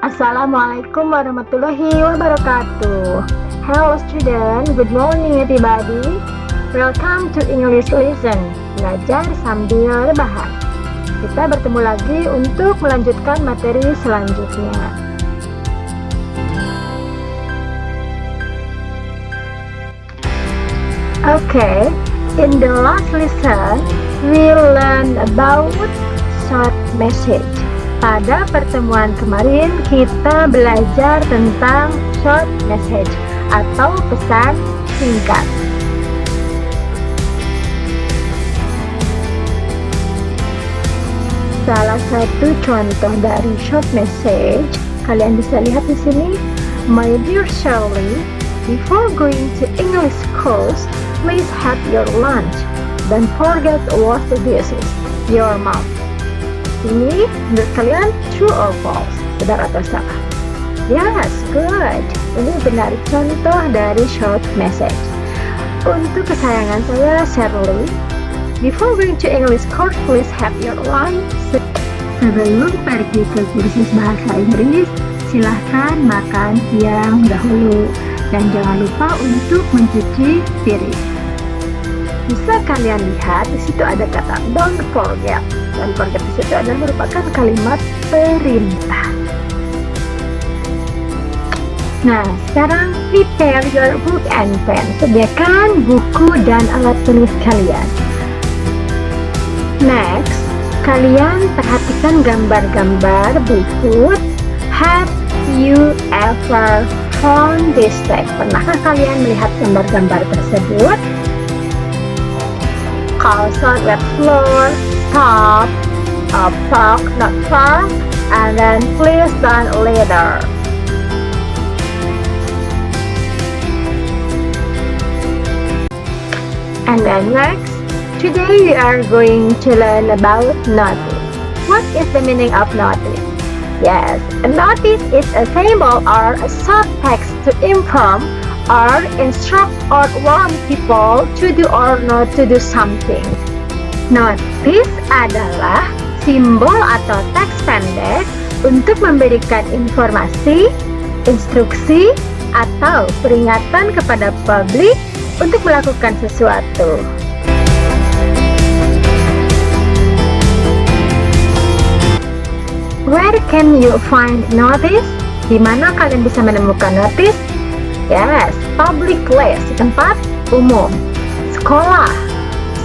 Assalamualaikum warahmatullahi wabarakatuh. Hello student, good morning everybody. Welcome to English Lesson, belajar sambil rebahan. Kita bertemu lagi untuk melanjutkan materi selanjutnya. Okay, in the last lesson, we learned about short message. Pada pertemuan kemarin, kita belajar tentang short message atau pesan singkat. Salah satu contoh dari short message, kalian bisa lihat di sini. My dear Shirley, before going to English course, please have your lunch. Don't forget to wash the dishes. Your mom. Ini menurut kalian true or false? Benar atau salah? Yes, good. Ini benar contoh dari short message. Untuk kesayangan saya, Shirley, before going to English course, please have your lunch. Sebelum pergi ke kursus bahasa Inggris, silahkan makan siang dahulu. Dan jangan lupa untuk mencuci piring. Bisa kalian lihat di situ ada kata don't forget. Dan forget di situ adalah merupakan kalimat perintah. Nah, sekarang prepare your book and pen. Sediakan buku dan alat tulis kalian. Next, kalian perhatikan gambar-gambar berikut. Have you ever found this text? Pernahkah kalian melihat gambar-gambar tersebut? Calson, wet floor, stop, park, not park, and then please done later. And then next, today we are going to learn about notice. What is the meaning of notice? Yes, a notice is a symbol or a short text to inform or instruct or warn people to do or not to do something. Notice adalah simbol atau teks pendek untuk memberikan informasi, instruksi, atau peringatan kepada publik untuk melakukan sesuatu. Where can you find notice? Di mana kalian bisa menemukan notice? Yes, public place, tempat umum. Sekolah,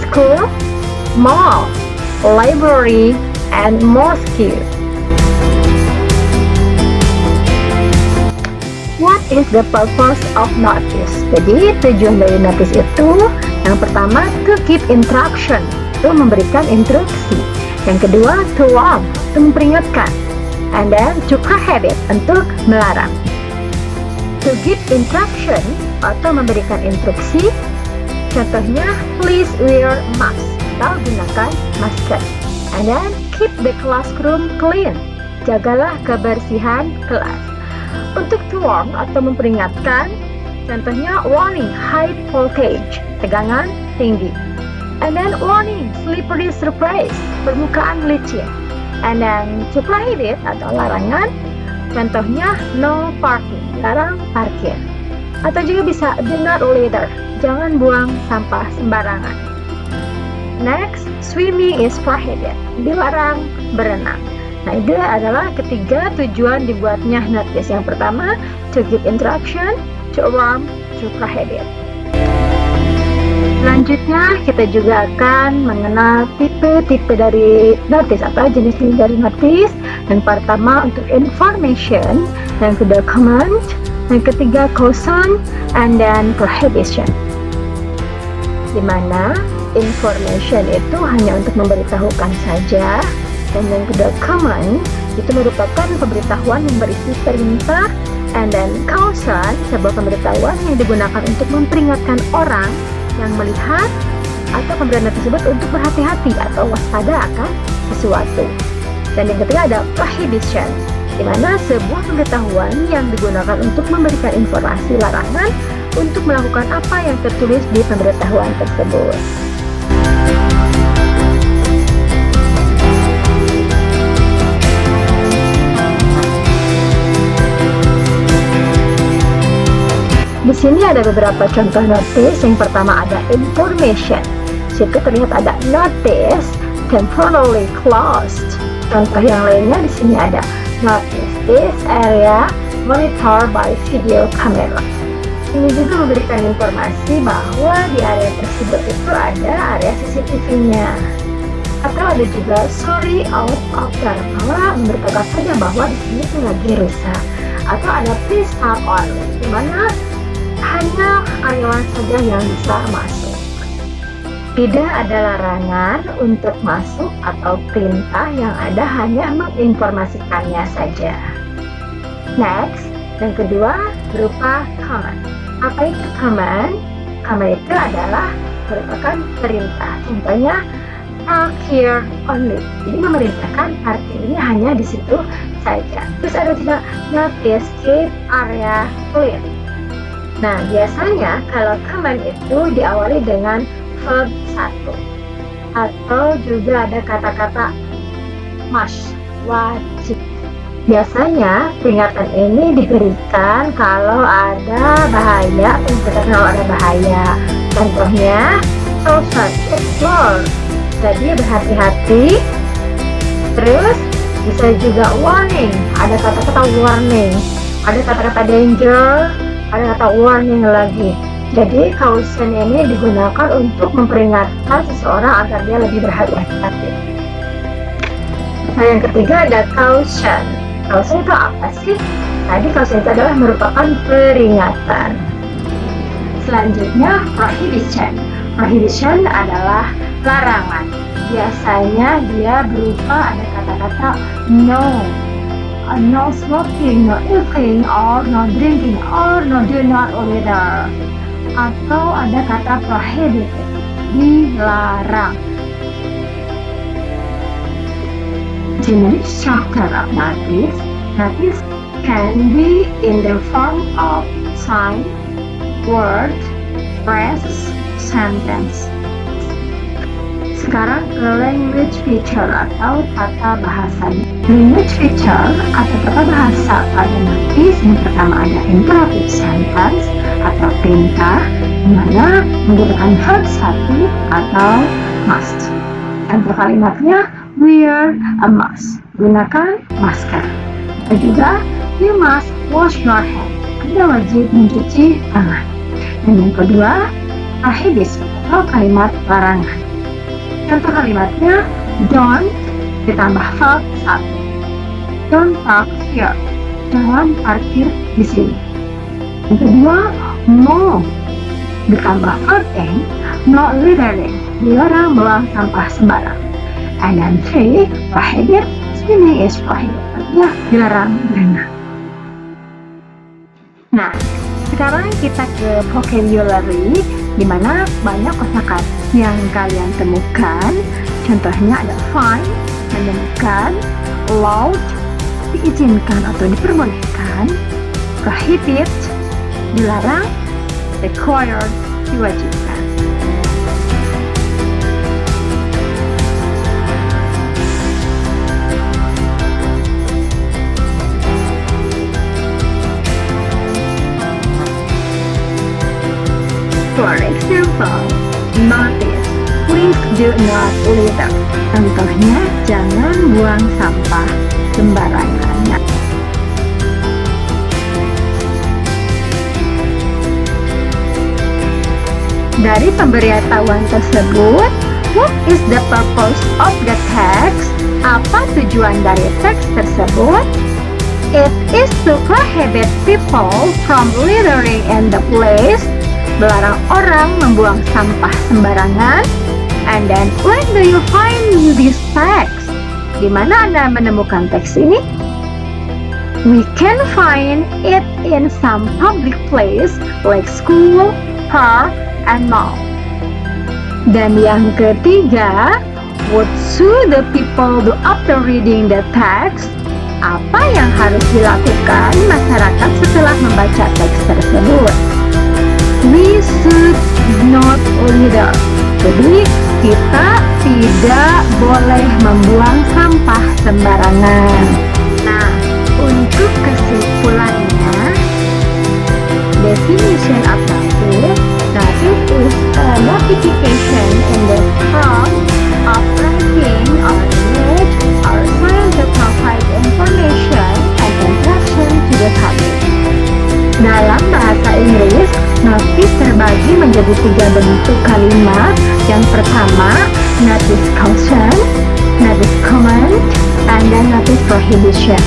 school, mall, library, and mosque. What is the purpose of notice? Jadi tujuan dari notice itu, yang pertama to give instruction, itu memberikan instruksi. Yang kedua to warn, untuk memperingatkan. And then to prohibit, untuk melarang. To give instruction atau memberikan instruksi, contohnya please wear mask atau gunakan masker. And then keep the classroom clean, jagalah kebersihan kelas. Untuk to warn atau memperingatkan, contohnya warning high voltage, tegangan tinggi. And then warning slippery surface, permukaan licin. And then to prohibit atau larangan, contohnya no parking, larang parkir. Atau juga bisa do not litter, jangan buang sampah sembarangan. Next, swimming is prohibited, dilarang berenang. Nah, itu adalah ketiga tujuan dibuatnya notice. Yang pertama, to give instruction, to warn, to prohibit. Selanjutnya, kita juga akan mengenal tipe-tipe dari notice atau jenis-jenis dari notice. Yang pertama untuk information, yang kedua command, yang ketiga caution, and then prohibition. Dimana information itu hanya untuk memberitahukan saja, dan yang kedua command itu merupakan pemberitahuan yang berisi perintah, and then caution sebuah pemberitahuan yang digunakan untuk memperingatkan orang yang melihat atau pemberian tersebut untuk berhati-hati atau waspada akan sesuatu. Dan yang ketiga ada prohibition, di mana sebuah pengetahuan yang digunakan untuk memberikan informasi larangan untuk melakukan apa yang tertulis di pemberitahuan tersebut. Di sini ada beberapa contoh notice. Yang pertama ada information. Situ terlihat ada notice temporarily closed. Contoh yang lainnya di sini ada notice this area monitor by video camera. Ini juga memberikan informasi bahwa di area tersebut itu ada area CCTV-nya. Atau ada juga sorry out of bahwa memberitahukan saja bahwa di sini itu lagi rusak. Atau ada please stop only, di mana hanya karyawan saja yang bisa masuk. Tidak ada larangan untuk masuk atau perintah, yang ada hanya menginformasikannya saja. Next, yang kedua berupa command. Apa itu command? Command itu adalah merupakan perintah. Contohnya park here only. Jadi memerintahkan parkir ini hanya di situ saja. Terus ada juga notice keep area clear. Nah, biasanya kalau command itu diawali dengan verb 1 atau juga ada kata-kata must, wajib. Biasanya peringatan ini diberikan kalau ada bahaya, kalau ada bahaya. Contohnya caution, explore. Jadi berhati-hati. Terus bisa juga warning. Ada kata-kata warning, ada kata-kata danger, ada kata warning lagi. Jadi caution ini digunakan untuk memperingatkan seseorang agar dia lebih berhati-hati. Nah, yang ketiga ada caution. Caution itu apa sih? Tadi caution itu adalah merupakan peringatan. Selanjutnya prohibition. Prohibition adalah larangan. Biasanya dia berupa ada kata-kata no, no smoking, no eating, or no drinking, or no do not litter. Atau ada kata prohibited, dilarang. Generic structure of notice. Notice can be in the form of sign, word, phrase, sentence. Sekarang ke language feature atau tata bahasa. Language feature atau tata bahasa pada notice yang pertama ada imperative sentence atau perintah, di mana menggunakan verb 1 atau must. Contoh kalimatnya wear a mask, gunakan masker. Dan juga you must wash your hand, Anda wajib mencuci tangan. Dan yang kedua prohibition atau kalimat larangan. Contoh kalimatnya don't ditambah verb 1. Don't park here, jangan parkir di sini. Yang kedua no ditambah verb n, no littering, dilarang buang sampah sembarang. And then 3 prohibit, swimming is prohibited, ya dilarang berenang. Nah, sekarang kita ke vocabulary, di mana banyak kosakata yang kalian temukan. Contohnya ada fine, menemukan, allowed, diizinkan atau diperbolehkan, prohibit, dilarang, required, diwajibkan. For example, notice, please do not litter. Contohnya, jangan buang sampah sembarangan. Dari pemberitahuan tersebut, what is the purpose of the text? Apa tujuan dari teks tersebut? It is to prohibit people from littering in the place, melarang orang membuang sampah sembarangan. And then, where do you find this text? Di mana Anda menemukan teks ini? We can find it in some public place like school, park, and mall. Dan yang ketiga, what should the people do after reading the text? Apa yang harus dilakukan masyarakat setelah membaca teks tersebut? We should not litter. Jadi kita tidak boleh membuang sampah sembarangan. Nah, untuk kesimpulannya, definition Notice terbagi menjadi 3 bentuk kalimat. Yang pertama, notice caution, notice comment, and then notice prohibition.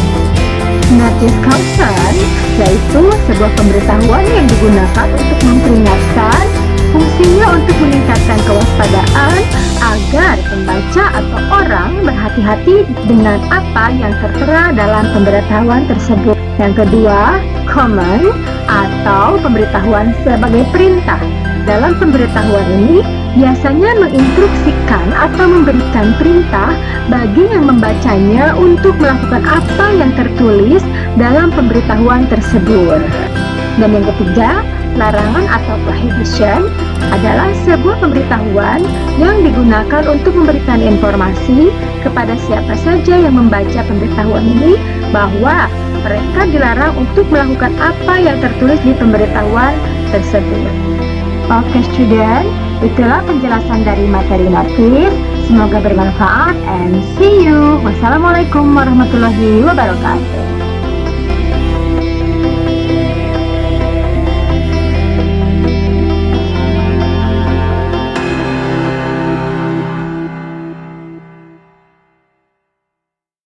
Notice caution yaitu sebuah pemberitahuan yang digunakan untuk memperingatkan, fungsinya untuk meningkatkan kewaspadaan agar pembaca atau orang berhati-hati dengan apa yang tertera dalam pemberitahuan tersebut. Yang kedua, command atau pemberitahuan sebagai perintah. Dalam pemberitahuan ini biasanya menginstruksikan atau memberikan perintah bagi yang membacanya untuk melakukan apa yang tertulis dalam pemberitahuan tersebut. Dan yang ketiga, larangan atau prohibition adalah sebuah pemberitahuan yang digunakan untuk memberikan informasi kepada siapa saja yang membaca pemberitahuan ini bahwa mereka dilarang untuk melakukan apa yang tertulis di pemberitahuan tersebut. Oke student, itulah penjelasan dari materi notice. Semoga bermanfaat and see you. Wassalamualaikum warahmatullahi wabarakatuh.